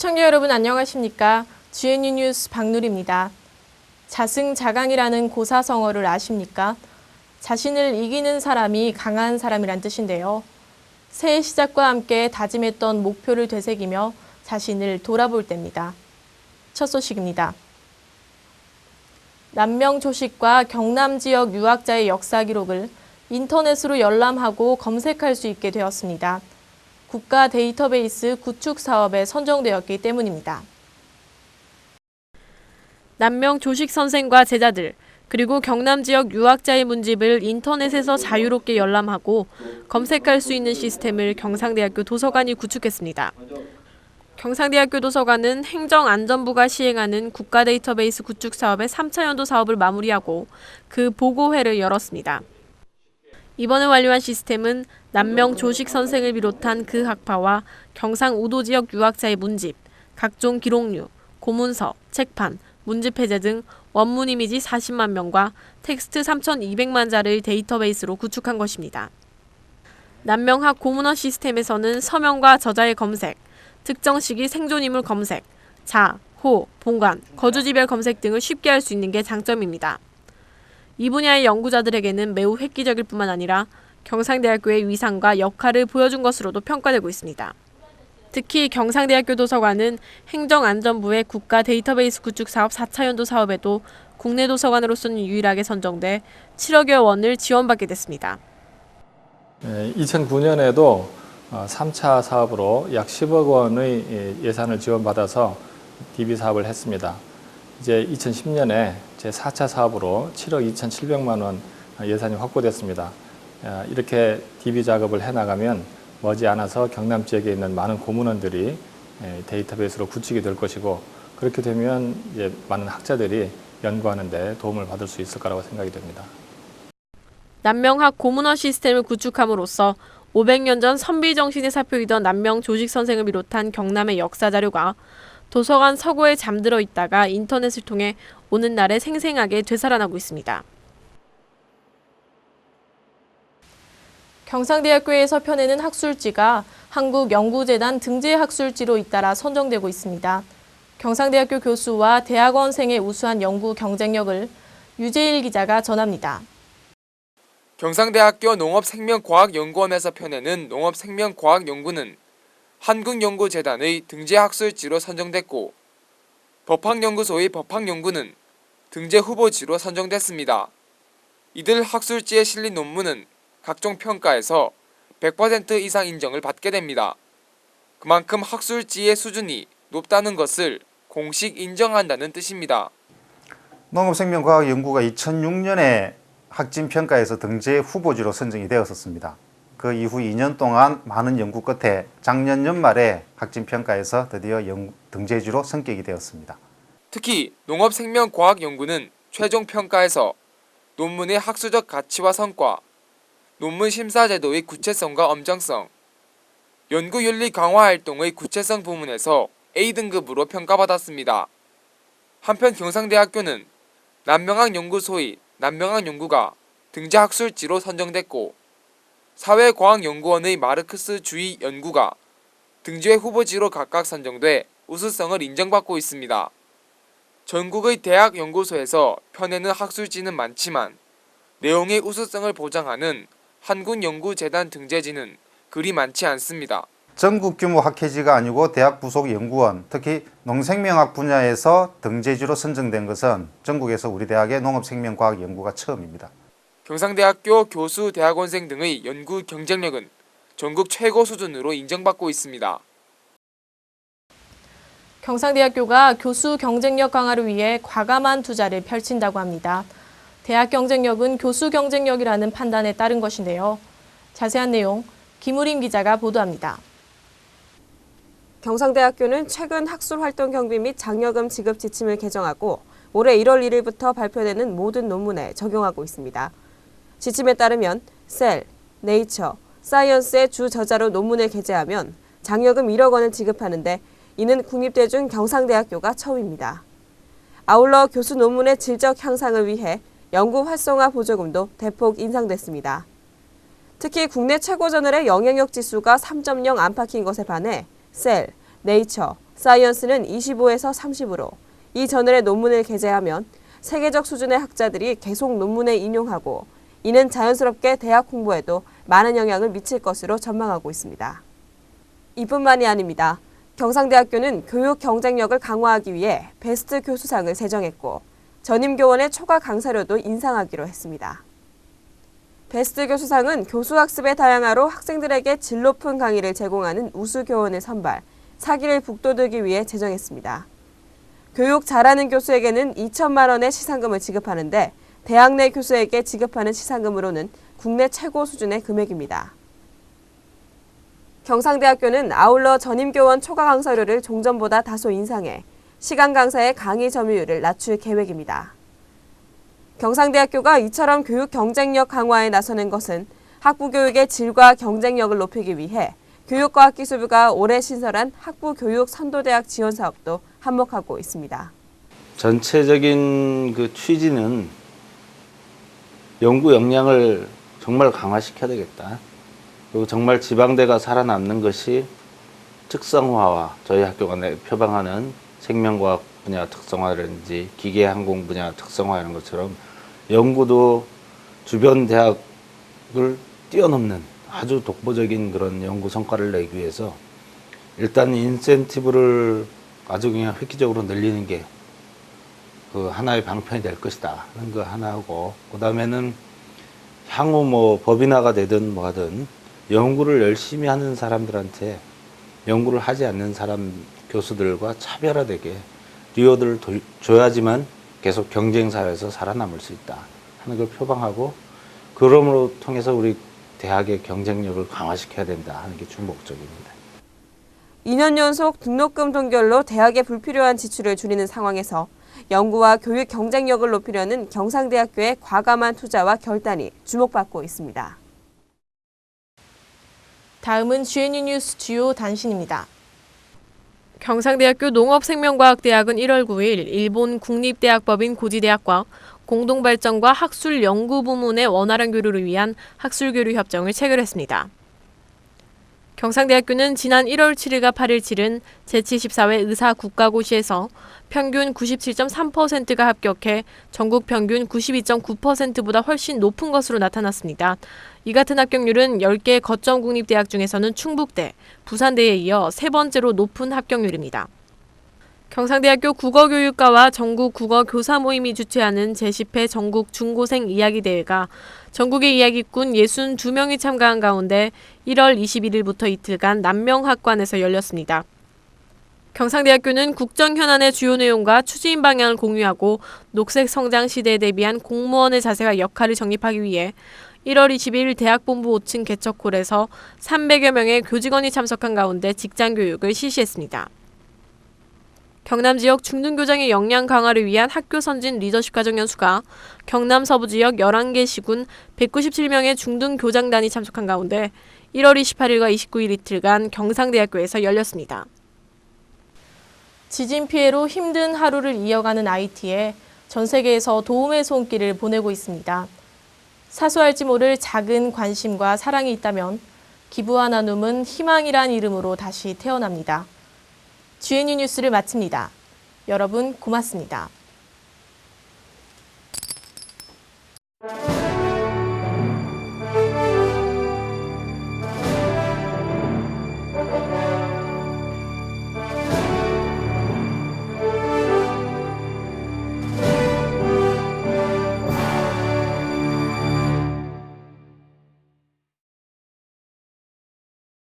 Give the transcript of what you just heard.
시청자 여러분 안녕하십니까? GNU 뉴스 박누리입니다. 자승자강이라는 고사성어를 아십니까? 자신을 이기는 사람이 강한 사람이란 뜻인데요. 새해 시작과 함께 다짐했던 목표를 되새기며 자신을 돌아볼 때입니다. 첫 소식입니다. 남명 조식과 경남 지역 유학자의 역사 기록을 인터넷으로 열람하고 검색할 수 있게 되었습니다. 국가 데이터베이스 구축 사업에 선정되었기 때문입니다. 남명 조식 선생과 제자들, 그리고 경남 지역 유학자의 문집을 인터넷에서 자유롭게 열람하고 검색할 수 있는 시스템을 경상대학교 도서관이 구축했습니다. 경상대학교 도서관은 행정안전부가 시행하는 국가 데이터베이스 구축 사업의 3차 연도 사업을 마무리하고 그 보고회를 열었습니다. 이번에 완료한 시스템은 남명 조식 선생을 비롯한 그 학파와 경상 우도 지역 유학자의 문집, 각종 기록류, 고문서, 책판, 문집 해제 등 원문 이미지 40만 명과 텍스트 3,200만 자를 데이터베이스로 구축한 것입니다. 남명학 고문어 시스템에서는 서명과 저자의 검색, 특정 시기 생존인물 검색, 자, 호, 본관, 거주지별 검색 등을 쉽게 할 수 있는 게 장점입니다. 이 분야의 연구자들에게는 매우 획기적일 뿐만 아니라 경상대학교의 위상과 역할을 보여준 것으로도 평가되고 있습니다. 특히 경상대학교 도서관은 행정안전부의 국가 데이터베이스 구축 사업 4차 연도 사업에도 국내 도서관으로서는 유일하게 선정돼 7억여 원을 지원받게 됐습니다. 2009년에도 3차 사업으로 약 10억 원의 예산을 지원받아서 DB 사업을 했습니다. 이제 2010년에 제4차 사업으로 7억 2,700만 원 예산이 확보됐습니다. 이렇게 DB 작업을 해나가면 머지않아서 경남 지역에 있는 많은 고문원들이 데이터베이스로 구축이 될 것이고, 그렇게 되면 이제 많은 학자들이 연구하는 데 도움을 받을 수 있을 거라고 생각이 됩니다. 남명학 고문원 시스템을 구축함으로써 500년 전 선비 정신에 사표이던 남명 조식 선생을 비롯한 경남의 역사 자료가 도서관 서고에 잠들어 있다가 인터넷을 통해 오는 날에 생생하게 되살아나고 있습니다. 경상대학교에서 펴내는 학술지가 한국연구재단 등재학술지로 잇따라 선정되고 있습니다. 경상대학교 교수와 대학원생의 우수한 연구 경쟁력을 유재일 기자가 전합니다. 경상대학교 농업생명과학연구원에서 펴내는 농업생명과학연구는 한국연구재단의 등재학술지로 선정됐고, 법학연구소의 법학연구는 등재 후보지로 선정됐습니다. 이들 학술지에 실린 논문은 각종 평가에서 100% 이상 인정을 받게 됩니다. 그만큼 학술지의 수준이 높다는 것을 공식 인정한다는 뜻입니다. 농업생명과학연구가 2006년에 학진평가에서 등재 후보지로 선정이 되었었습니다. 그 이후 2년 동안 많은 연구 끝에 작년 연말에 학진평가에서 드디어 등재지로 선격이 되었습니다. 특히 농업생명과학연구는 최종 평가에서 논문의 학술적 가치와 성과, 논문 심사 제도의 구체성과 엄정성, 연구윤리 강화 활동의 구체성 부문에서 A등급으로 평가받았습니다. 한편 경상대학교는 남명학연구소의 남명학연구가 등재학술지로 선정됐고, 사회과학연구원의 마르크스주의 연구가 등재 후보지로 각각 선정돼 우수성을 인정받고 있습니다. 전국의 대학 연구소에서 펴내는 학술지는 많지만 내용의 우수성을 보장하는 한국연구재단 등재지는 그리 많지 않습니다. 전국 규모 학회지가 아니고 대학 부속 연구원, 특히 농생명학 분야에서 등재지로 선정된 것은 전국에서 우리 대학의 농업생명과학 연구가 처음입니다. 경상대학교 교수, 대학원생 등의 연구 경쟁력은 전국 최고 수준으로 인정받고 있습니다. 경상대학교가 교수 경쟁력 강화를 위해 과감한 투자를 펼친다고 합니다. 대학 경쟁력은 교수 경쟁력이라는 판단에 따른 것인데요. 자세한 내용 김우림 기자가 보도합니다. 경상대학교는 최근 학술활동 경비 및 장려금 지급 지침을 개정하고 올해 1월 1일부터 발표되는 모든 논문에 적용하고 있습니다. 지침에 따르면 셀, 네이처, 사이언스의 주 저자로 논문을 게재하면 장려금 1억 원을 지급하는데 이는 국립대중 경상대학교가 처음입니다. 아울러 교수 논문의 질적 향상을 위해 연구 활성화 보조금도 대폭 인상됐습니다. 특히 국내 최고 저널의 영향력 지수가 3.0 안팎인 것에 반해 셀, 네이처, 사이언스는 25에서 30으로 이 저널의 논문을 게재하면 세계적 수준의 학자들이 계속 논문에 인용하고 이는 자연스럽게 대학 홍보에도 많은 영향을 미칠 것으로 전망하고 있습니다. 이뿐만이 아닙니다. 경상대학교는 교육 경쟁력을 강화하기 위해 베스트 교수상을 제정했고 전임 교원의 초과 강사료도 인상하기로 했습니다. 베스트 교수상은 교수 학습의 다양화로 학생들에게 질 높은 강의를 제공하는 우수 교원을 선발, 사기를 북돋우기 위해 제정했습니다. 교육 잘하는 교수에게는 2천만 원의 시상금을 지급하는데 대학 내 교수에게 지급하는 시상금으로는 국내 최고 수준의 금액입니다. 경상대학교는 아울러 전임 교원 초과 강사료를 종전보다 다소 인상해 시간 강사의 강의 점유율을 낮출 계획입니다. 경상대학교가 이처럼 교육 경쟁력 강화에 나서는 것은 학부 교육의 질과 경쟁력을 높이기 위해 교육과학기술부가 올해 신설한 학부 교육 선도대학 지원 사업도 한몫하고 있습니다. 전체적인 그 취지는 연구 역량을 정말 강화시켜야 되겠다. 그리고 정말 지방대가 살아남는 것이 특성화와 저희 학교가 표방하는 생명과학 분야 특성화라든지 기계항공 분야 특성화 이런 것처럼 연구도 주변 대학을 뛰어넘는 아주 독보적인 그런 연구 성과를 내기 위해서 일단 인센티브를 아주 그냥 획기적으로 늘리는 게 그 하나의 방편이 될 것이다 하는 거 하나하고, 그 다음에는 향후 뭐 법인화가 되든 뭐 하든 연구를 열심히 하는 사람들한테 연구를 하지 않는 사람 교수들과 차별화되게 리워드를 줘야지만 계속 경쟁사회에서 살아남을 수 있다 하는 걸 표방하고, 그러므로 통해서 우리 대학의 경쟁력을 강화시켜야 된다 하는 게 주 목적입니다. 2년 연속 등록금 동결로 대학의 불필요한 지출을 줄이는 상황에서 연구와 교육 경쟁력을 높이려는 경상대학교의 과감한 투자와 결단이 주목받고 있습니다. 다음은 GNU 뉴스 주요 단신입니다. 경상대학교 농업생명과학대학은 1월 9일 일본 국립대학법인 고지대학과 공동발전과 학술연구부문의 원활한 교류를 위한 학술교류 협정을 체결했습니다. 경상대학교는 지난 1월 7일과 8일 치른 제74회 의사국가고시에서 평균 97.3%가 합격해 전국 평균 92.9%보다 훨씬 높은 것으로 나타났습니다. 이 같은 합격률은 10개 거점 국립대학 중에서는 충북대, 부산대에 이어 세 번째로 높은 합격률입니다. 경상대학교 국어교육과와 전국국어교사 모임이 주최하는 제10회 전국 중고생 이야기대회가 전국의 이야기꾼 62명이 참가한 가운데 1월 21일부터 이틀간 남명학관에서 열렸습니다. 경상대학교는 국정 현안의 주요 내용과 추진 방향을 공유하고 녹색 성장 시대에 대비한 공무원의 자세와 역할을 정립하기 위해 1월 20일 대학본부 5층 개척홀에서 300여 명의 교직원이 참석한 가운데 직장교육을 실시했습니다. 경남 지역 중등교장의 역량 강화를 위한 학교 선진 리더십 과정 연수가 경남 서부 지역 11개 시군 197명의 중등교장단이 참석한 가운데 1월 28일과 29일 이틀간 경상대학교에서 열렸습니다. 지진 피해로 힘든 하루를 이어가는 IT에 전 세계에서 도움의 손길을 보내고 있습니다. 사소할지 모를 작은 관심과 사랑이 있다면 기부와 나눔은 희망이란 이름으로 다시 태어납니다. GNU 뉴스를 마칩니다. 여러분 고맙습니다.